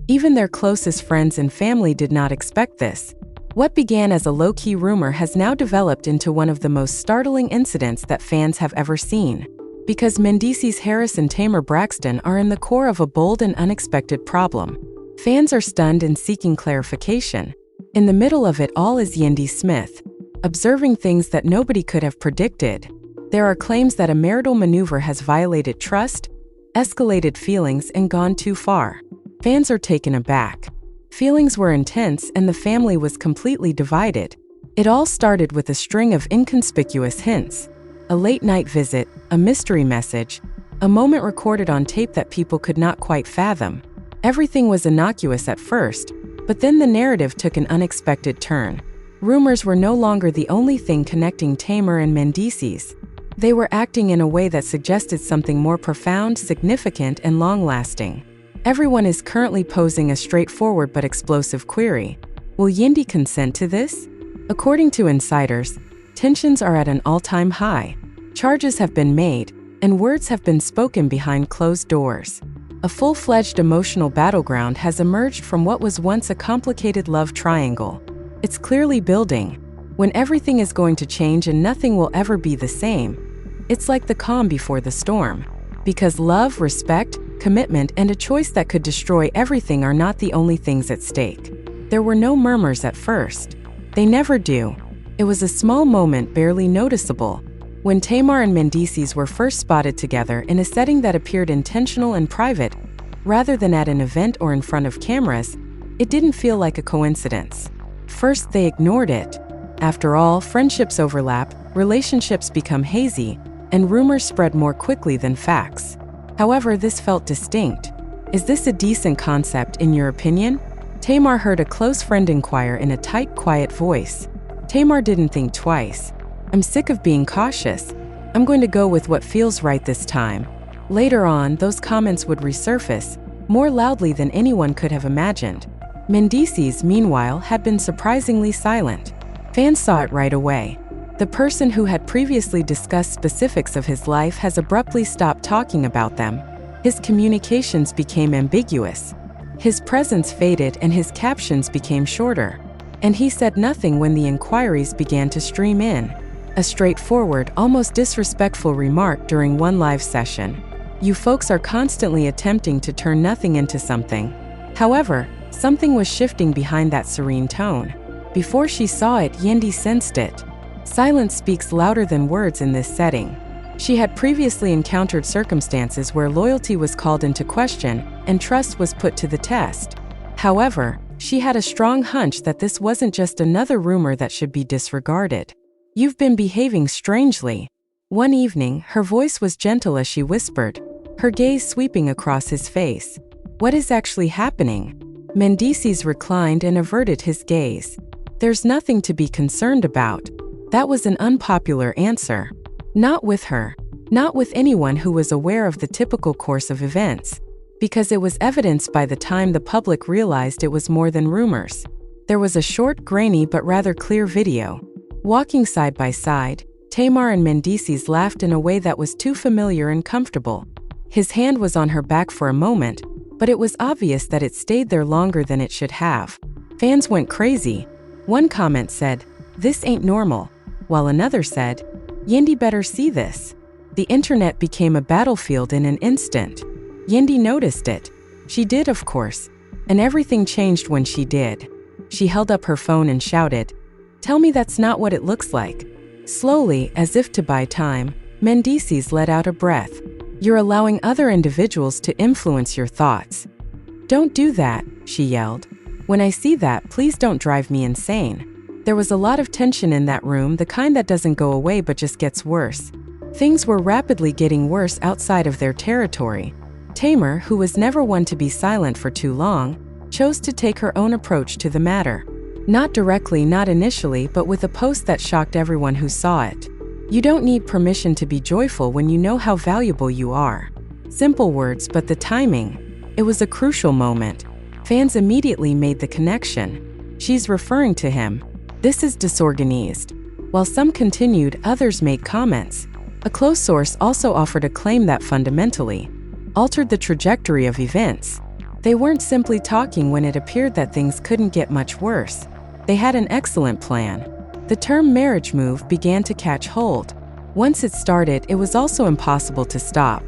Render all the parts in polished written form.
Even their closest friends and family did not expect this. What began as a low-key rumor has now developed into one of the most startling incidents that fans have ever seen. Because Mendeecees Harris and Tamar Braxton are in the core of a bold and unexpected problem. Fans are stunned and seeking clarification. In the middle of it all is Yendi Smith, observing things that nobody could have predicted. There are claims that a marital maneuver has violated trust, escalated feelings, and gone too far. Fans are taken aback. Feelings were intense and the family was completely divided. It all started with a string of inconspicuous hints. A late-night visit, a mystery message, a moment recorded on tape that people could not quite fathom. Everything was innocuous at first, but then the narrative took an unexpected turn. Rumors were no longer the only thing connecting Tamar and Mendeecees. They were acting in a way that suggested something more profound, significant, and long-lasting. Everyone is currently posing a straightforward but explosive query. Will Yendi consent to this? According to insiders, tensions are at an all-time high. Charges have been made, and words have been spoken behind closed doors. A full-fledged emotional battleground has emerged from what was once a complicated love triangle. It's clearly building. When everything is going to change and nothing will ever be the same, it's like the calm before the storm. Because love, respect, commitment, and a choice that could destroy everything are not the only things at stake. There were no murmurs at first. They never do. It was a small moment, barely noticeable. When Tamar and Mendeecees were first spotted together in a setting that appeared intentional and private, rather than at an event or in front of cameras, it didn't feel like a coincidence. First, they ignored it. After all, friendships overlap, relationships become hazy, and rumors spread more quickly than facts. However, this felt distinct. Is this a decent concept, in your opinion? Tamar heard a close friend inquire in a tight, quiet voice. Tamar didn't think twice. I'm sick of being cautious. I'm going to go with what feels right this time. Later on, those comments would resurface, more loudly than anyone could have imagined. Mendeecees, meanwhile, had been surprisingly silent. Fans saw it right away. The person who had previously discussed specifics of his life has abruptly stopped talking about them. His communications became ambiguous. His presence faded and his captions became shorter. And he said nothing when the inquiries began to stream in. A straightforward, almost disrespectful remark during one live session. You folks are constantly attempting to turn nothing into something. However, something was shifting behind that serene tone. Before she saw it, Yendi sensed it. Silence speaks louder than words in this setting. She had previously encountered circumstances where loyalty was called into question and trust was put to the test. However, she had a strong hunch that this wasn't just another rumor that should be disregarded. You've been behaving strangely. One evening, her voice was gentle as she whispered, her gaze sweeping across his face. What is actually happening? Mendeecees reclined and averted his gaze. There's nothing to be concerned about. That was an unpopular answer. Not with her. Not with anyone who was aware of the typical course of events. Because it was evidenced by the time the public realized it was more than rumors. There was a short, grainy but rather clear video. Walking side by side, Tamar and Mendeecees laughed in a way that was too familiar and comfortable. His hand was on her back for a moment, but it was obvious that it stayed there longer than it should have. Fans went crazy. One comment said, "This ain't normal," while another said, "Yendi better see this." The internet became a battlefield in an instant. Yendi noticed it. She did, of course. And everything changed when she did. She held up her phone and shouted, "Tell me that's not what it looks like." Slowly, as if to buy time, Mendeecees let out a breath. You're allowing other individuals to influence your thoughts. Don't do that, she yelled. When I see that, please don't drive me insane. There was a lot of tension in that room, the kind that doesn't go away but just gets worse. Things were rapidly getting worse outside of their territory. Tamar, who was never one to be silent for too long, chose to take her own approach to the matter. Not directly, not initially, but with a post that shocked everyone who saw it. You don't need permission to be joyful when you know how valuable you are. Simple words, but the timing. It was a crucial moment. Fans immediately made the connection. She's referring to him. This is disorganized. While some continued, others made comments. A close source also offered a claim that fundamentally altered the trajectory of events. They weren't simply talking when it appeared that things couldn't get much worse. They had an excellent plan. The term marriage move began to catch hold. Once it started, it was also impossible to stop.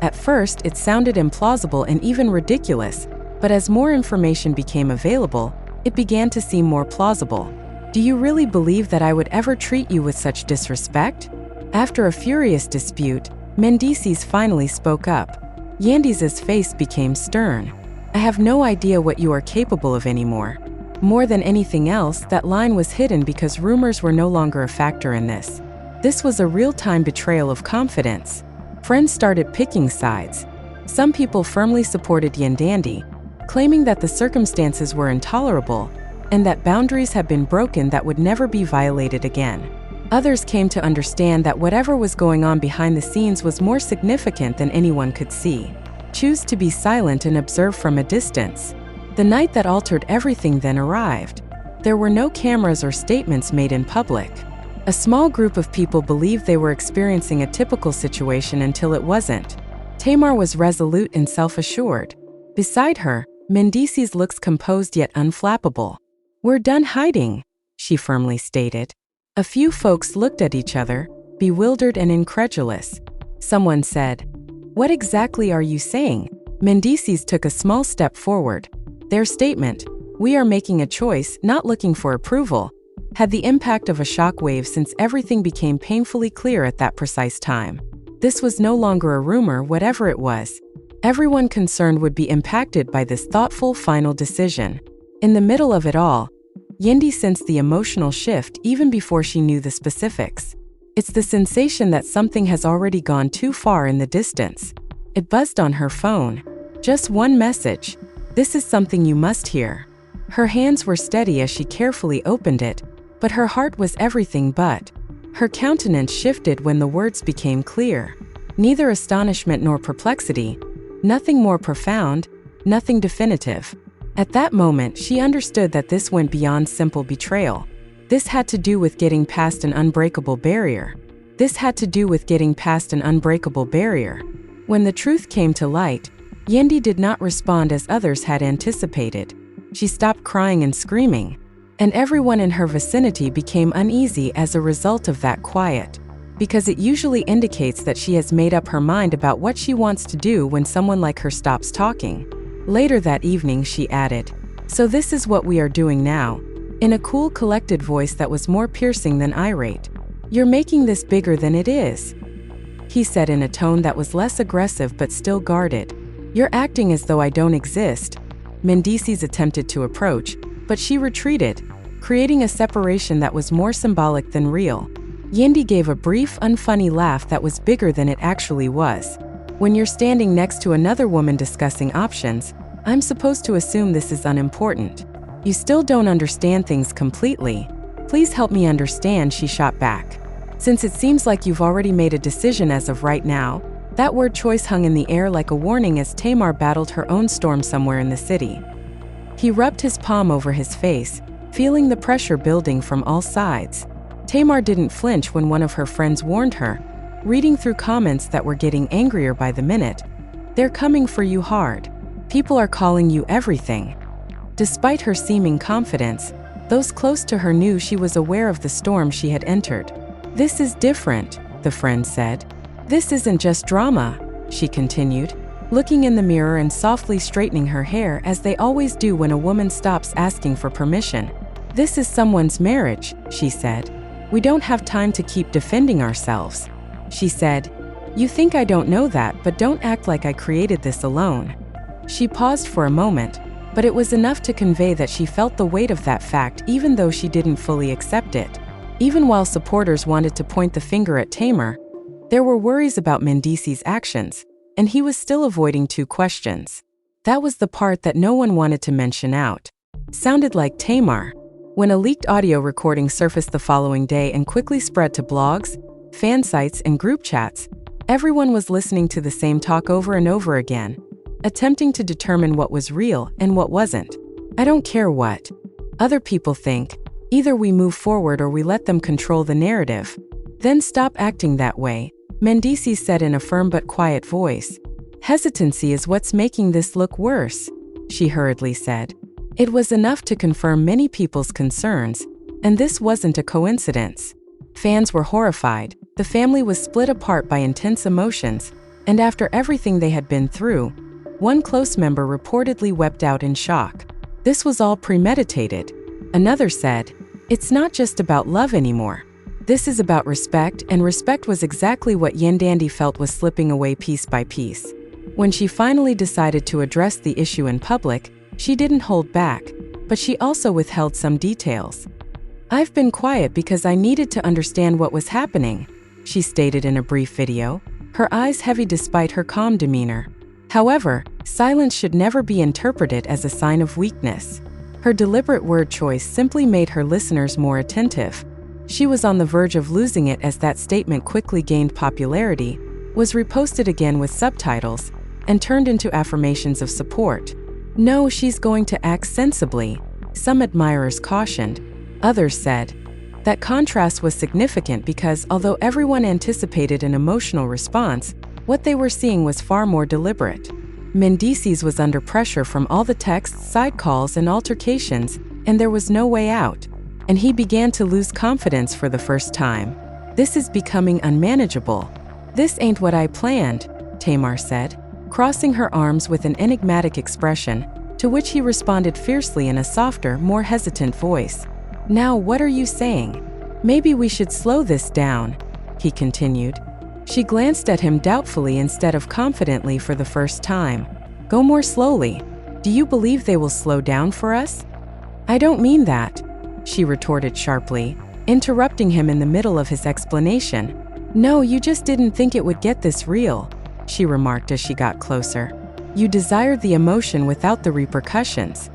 At first, it sounded implausible and even ridiculous, but as more information became available, it began to seem more plausible. Do you really believe that I would ever treat you with such disrespect? After a furious dispute, Mendeecees finally spoke up. Yandy's face became stern. I have no idea what you are capable of anymore. More than anything else, that line was hidden because rumors were no longer a factor in this. This was a real-time betrayal of confidence. Friends started picking sides. Some people firmly supported Yendi, claiming that the circumstances were intolerable and that boundaries had been broken that would never be violated again. Others came to understand that whatever was going on behind the scenes was more significant than anyone could see. Choose to be silent and observe from a distance. The night that altered everything then arrived. There were no cameras or statements made in public. A small group of people believed they were experiencing a typical situation until it wasn't. Tamar was resolute and self-assured. Beside her, Mendeecees looks composed yet unflappable. "We're done hiding," she firmly stated. A few folks looked at each other, bewildered and incredulous. Someone said, "What exactly are you saying?" Mendeecees took a small step forward. Their statement, "We are making a choice, not looking for approval," had the impact of a shockwave since everything became painfully clear at that precise time. This was no longer a rumor, whatever it was. Everyone concerned would be impacted by this thoughtful final decision. In the middle of it all, Yendi sensed the emotional shift even before she knew the specifics. It's the sensation that something has already gone too far in the distance. It buzzed on her phone. Just one message. "This is something you must hear." Her hands were steady as she carefully opened it, but her heart was everything but. Her countenance shifted when the words became clear. Neither astonishment nor perplexity. Nothing more profound, nothing definitive. At that moment, she understood that this went beyond simple betrayal. This had to do with getting past an unbreakable barrier. When the truth came to light, Yendi did not respond as others had anticipated. She stopped crying and screaming, and everyone in her vicinity became uneasy as a result of that quiet, because it usually indicates that she has made up her mind about what she wants to do when someone like her stops talking. Later that evening, she added, "So this is what we are doing now," in a cool, collected voice that was more piercing than irate. "You're making this bigger than it is," he said in a tone that was less aggressive but still guarded. "You're acting as though I don't exist." Mendeecees attempted to approach, but she retreated, creating a separation that was more symbolic than real. Yendi gave a brief, unfunny laugh that was bigger than it actually was. "When you're standing next to another woman discussing options, I'm supposed to assume this is unimportant. You still don't understand things completely. Please help me understand," she shot back. "Since it seems like you've already made a decision as of right now." That word choice hung in the air like a warning as Tamar battled her own storm somewhere in the city. He rubbed his palm over his face, feeling the pressure building from all sides. Tamar didn't flinch when one of her friends warned her, reading through comments that were getting angrier by the minute. "They're coming for you hard. People are calling you everything." Despite her seeming confidence, those close to her knew she was aware of the storm she had entered. "This is different," the friend said. "This isn't just drama," she continued, looking in the mirror and softly straightening her hair as they always do when a woman stops asking for permission. "This is someone's marriage," she said. "We don't have time to keep defending ourselves." She said, "You think I don't know that, but don't act like I created this alone." She paused for a moment, but it was enough to convey that she felt the weight of that fact even though she didn't fully accept it. Even while supporters wanted to point the finger at Tamar, there were worries about Mendeecees' actions, and he was still avoiding two questions. That was the part that no one wanted to mention out. Sounded like Tamar. When a leaked audio recording surfaced the following day and quickly spread to blogs, fan sites, and group chats, everyone was listening to the same talk over and over again, attempting to determine what was real and what wasn't. "I don't care what other people think. Either we move forward or we let them control the narrative. Then stop acting that way," Mendeecees said in a firm but quiet voice. "Hesitancy is what's making this look worse." she hurriedly said. It was enough to confirm many people's concerns, and this wasn't a coincidence. Fans were horrified, the family was split apart by intense emotions, and after everything they had been through, one close member reportedly wept out in shock. This was all premeditated. Another said, "It's not just about love anymore. This is about respect," and respect was exactly what Yandy felt was slipping away piece by piece. When she finally decided to address the issue in public, she didn't hold back, but she also withheld some details. "I've been quiet because I needed to understand what was happening," she stated in a brief video, her eyes heavy despite her calm demeanor. However, silence should never be interpreted as a sign of weakness. Her deliberate word choice simply made her listeners more attentive. She was on the verge of losing it as that statement quickly gained popularity, was reposted again with subtitles, and turned into affirmations of support. "No, she's going to act sensibly," some admirers cautioned. Others said. That contrast was significant because although everyone anticipated an emotional response, what they were seeing was far more deliberate. Mendeecees was under pressure from all the texts, side calls, and altercations, and there was no way out. And he began to lose confidence for the first time. "This is becoming unmanageable. This ain't what I planned," Tamar said, crossing her arms with an enigmatic expression, to which he responded fiercely in a softer, more hesitant voice. "Now what are you saying? Maybe we should slow this down," he continued. She glanced at him doubtfully instead of confidently for the first time. "Go more slowly. Do you believe they will slow down for us?" "I don't mean that," she retorted sharply, interrupting him in the middle of his explanation. "No, you just didn't think it would get this real," she remarked as she got closer. "You desired the emotion without the repercussions."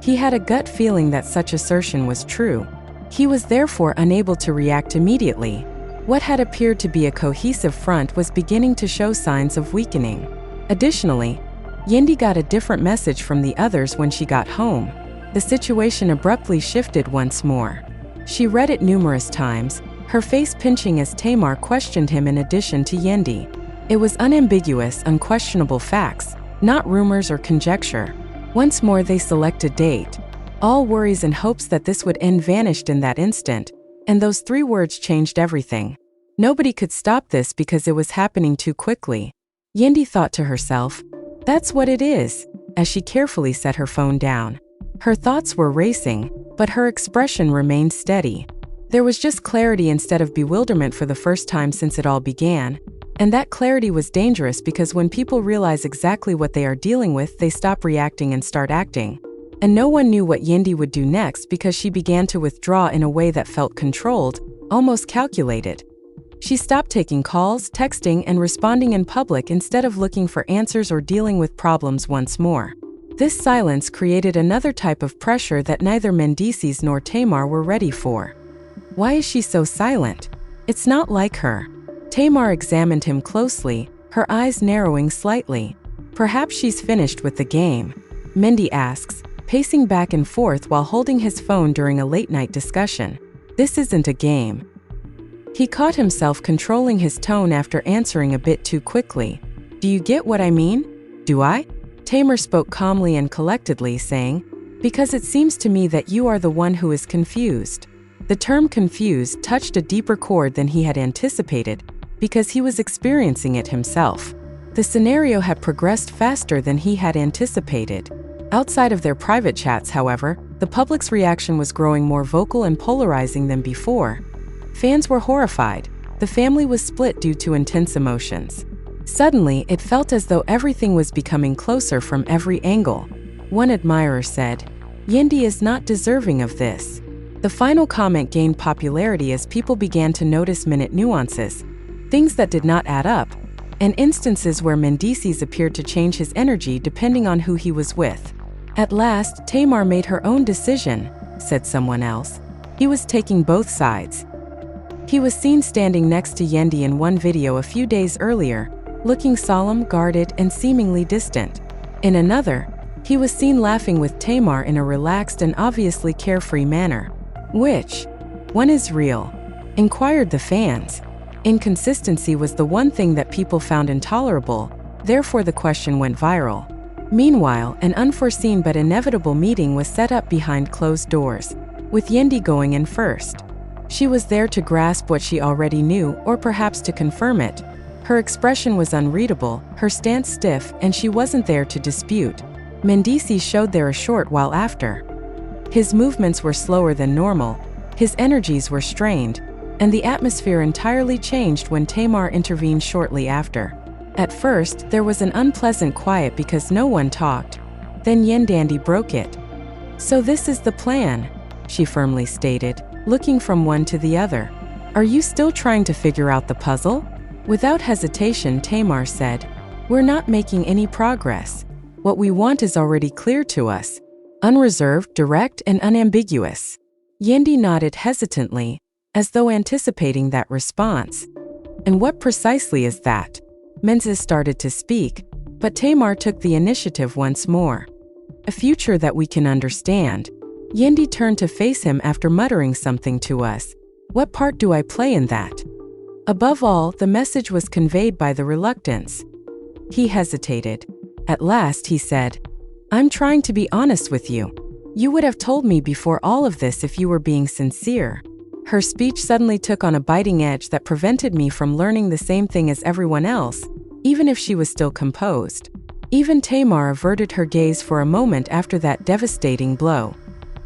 He had a gut feeling that such assertion was true. He was therefore unable to react immediately. What had appeared to be a cohesive front was beginning to show signs of weakening. Additionally, Yendi got a different message from the others when she got home. The situation abruptly shifted once more. She read it numerous times, her face pinching as Tamar questioned him in addition to Yendi. It was unambiguous, unquestionable facts, not rumors or conjecture. Once more they selected date. All worries and hopes that this would end vanished in that instant, and those 3 words changed everything. Nobody could stop this because it was happening too quickly. Yendi thought to herself, "That's what it is," as she carefully set her phone down. Her thoughts were racing, but her expression remained steady. There was just clarity instead of bewilderment for the first time since it all began. And that clarity was dangerous because when people realize exactly what they are dealing with, they stop reacting and start acting. And no one knew what Yendi would do next because she began to withdraw in a way that felt controlled, almost calculated. She stopped taking calls, texting, and responding in public instead of looking for answers or dealing with problems once more. This silence created another type of pressure that neither Mendeecees nor Tamar were ready for. Why is she so silent? It's not like her. Tamar examined him closely, her eyes narrowing slightly. "Perhaps she's finished with the game," Yendi asks, pacing back and forth while holding his phone during a late-night discussion. "This isn't a game." He caught himself controlling his tone after answering a bit too quickly. "Do you get what I mean?" "Do I?" Tamar spoke calmly and collectedly, saying, "Because it seems to me that you are the one who is confused." The term confused touched a deeper chord than he had anticipated, because he was experiencing it himself. The scenario had progressed faster than he had anticipated. Outside of their private chats, however, the public's reaction was growing more vocal and polarizing than before. Fans were horrified. The family was split due to intense emotions. Suddenly, it felt as though everything was becoming closer from every angle. One admirer said, "Yendi is not deserving of this." The final comment gained popularity as people began to notice minute nuances, things that did not add up, and instances where Mendeecees appeared to change his energy depending on who he was with. "At last, Tamar made her own decision," said someone else. He was taking both sides. He was seen standing next to Yendi in one video a few days earlier, looking solemn, guarded, and seemingly distant. In another, he was seen laughing with Tamar in a relaxed and obviously carefree manner. Which one is real? Inquired the fans. Inconsistency was the one thing that people found intolerable, therefore the question went viral. Meanwhile, an unforeseen but inevitable meeting was set up behind closed doors, with Yendi going in first. She was there to grasp what she already knew, or perhaps to confirm it. Her expression was unreadable, her stance stiff, and she wasn't there to dispute. Mendeecees showed there a short while after. His movements were slower than normal, his energies were strained, and the atmosphere entirely changed when Tamar intervened shortly after. At first, there was an unpleasant quiet because no one talked. Then Yandy broke it. "So this is the plan," she firmly stated, looking from one to the other. "Are you still trying to figure out the puzzle?" Without hesitation, Tamar said, "We're not making any progress. What we want is already clear to us. Unreserved, direct, and unambiguous." Yendi nodded hesitantly, as though anticipating that response. "And what precisely is that?" Mendeecees started to speak, but Tamar took the initiative once more. "A future that we can understand." Yendi turned to face him after muttering something to us. "What part do I play in that?" Above all, the message was conveyed by the reluctance. He hesitated. At last he said, "I'm trying to be honest with you. You would have told me before all of this if you were being sincere." Her speech suddenly took on a biting edge that prevented me from learning the same thing as everyone else, even if she was still composed. Even Tamar averted her gaze for a moment after that devastating blow.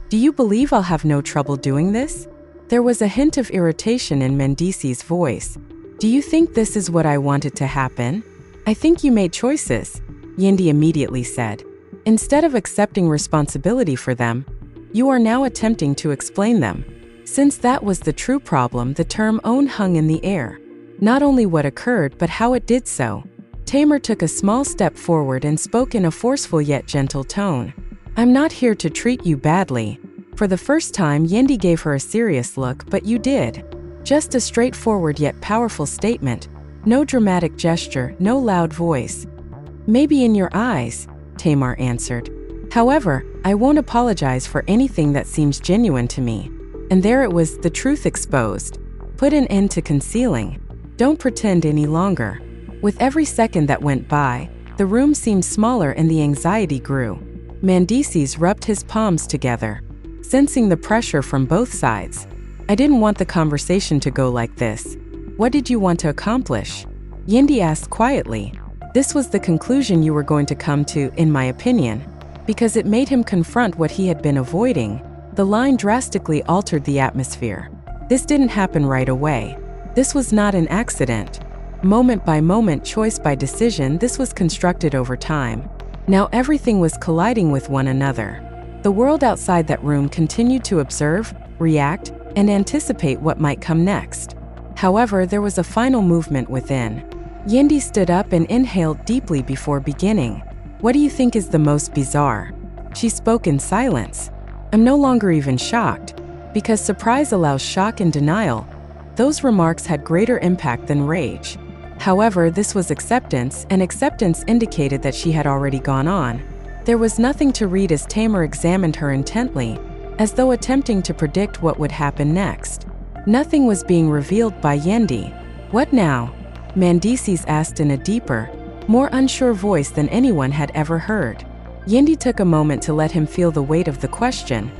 "Do you believe I'll have no trouble doing this?" There was a hint of irritation in Mendeecees' voice. "Do you think this is what I wanted to happen?" "I think you made choices," Yendi immediately said. "Instead of accepting responsibility for them, you are now attempting to explain them." Since that was the true problem, the term own hung in the air. Not only what occurred, but how it did so. Tamar took a small step forward and spoke in a forceful yet gentle tone. "I'm not here to treat you badly." For the first time, Yendi gave her a serious look, "But you did." Just a straightforward yet powerful statement. No dramatic gesture, no loud voice. "Maybe in your eyes," Tamar answered. "However, I won't apologize for anything that seems genuine to me." And there it was, the truth exposed. Put an end to concealing. Don't pretend any longer. With every second that went by, the room seemed smaller and the anxiety grew. Mendeecees rubbed his palms together, sensing the pressure from both sides. "I didn't want the conversation to go like this." "What did you want to accomplish?" Yendi asked quietly. This was the conclusion you were going to come to, in my opinion, because it made him confront what he had been avoiding. The line drastically altered the atmosphere. This didn't happen right away. This was not an accident. Moment by moment, choice by decision, this was constructed over time. Now everything was colliding with one another. The world outside that room continued to observe, react, and anticipate what might come next. However, there was a final movement within. Yendi stood up and inhaled deeply before beginning. "What do you think is the most bizarre?" She spoke in silence. "I'm no longer even shocked, because surprise allows shock and denial." Those remarks had greater impact than rage. However, this was acceptance, and acceptance indicated that she had already gone on. There was nothing to read as Tamar examined her intently, as though attempting to predict what would happen next. Nothing was being revealed by Yendi. "What now?" Mendeecees asked in a deeper, more unsure voice than anyone had ever heard. Yendi took a moment to let him feel the weight of the question,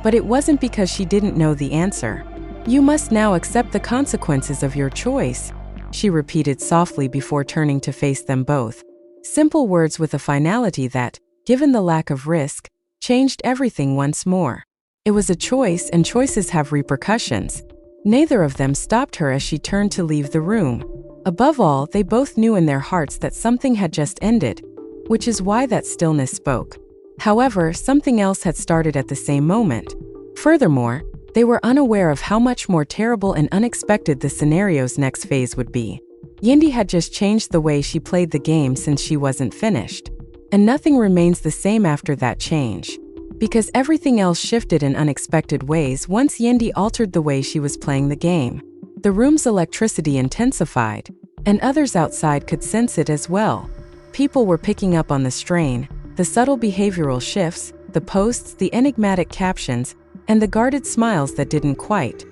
but it wasn't because she didn't know the answer. "You must now accept the consequences of your choice," she repeated softly before turning to face them both. Simple words with a finality that, given the lack of risk, changed everything once more. It was a choice, and choices have repercussions. Neither of them stopped her as she turned to leave the room. Above all, they both knew in their hearts that something had just ended, which is why that stillness spoke. However, something else had started at the same moment. Furthermore, they were unaware of how much more terrible and unexpected the scenario's next phase would be. Yendi had just changed the way she played the game since she wasn't finished. And nothing remains the same after that change. Because everything else shifted in unexpected ways once Yendi altered the way she was playing the game. The room's electricity intensified, and others outside could sense it as well. People were picking up on the strain, the subtle behavioral shifts, the posts, the enigmatic captions, and the guarded smiles that didn't quite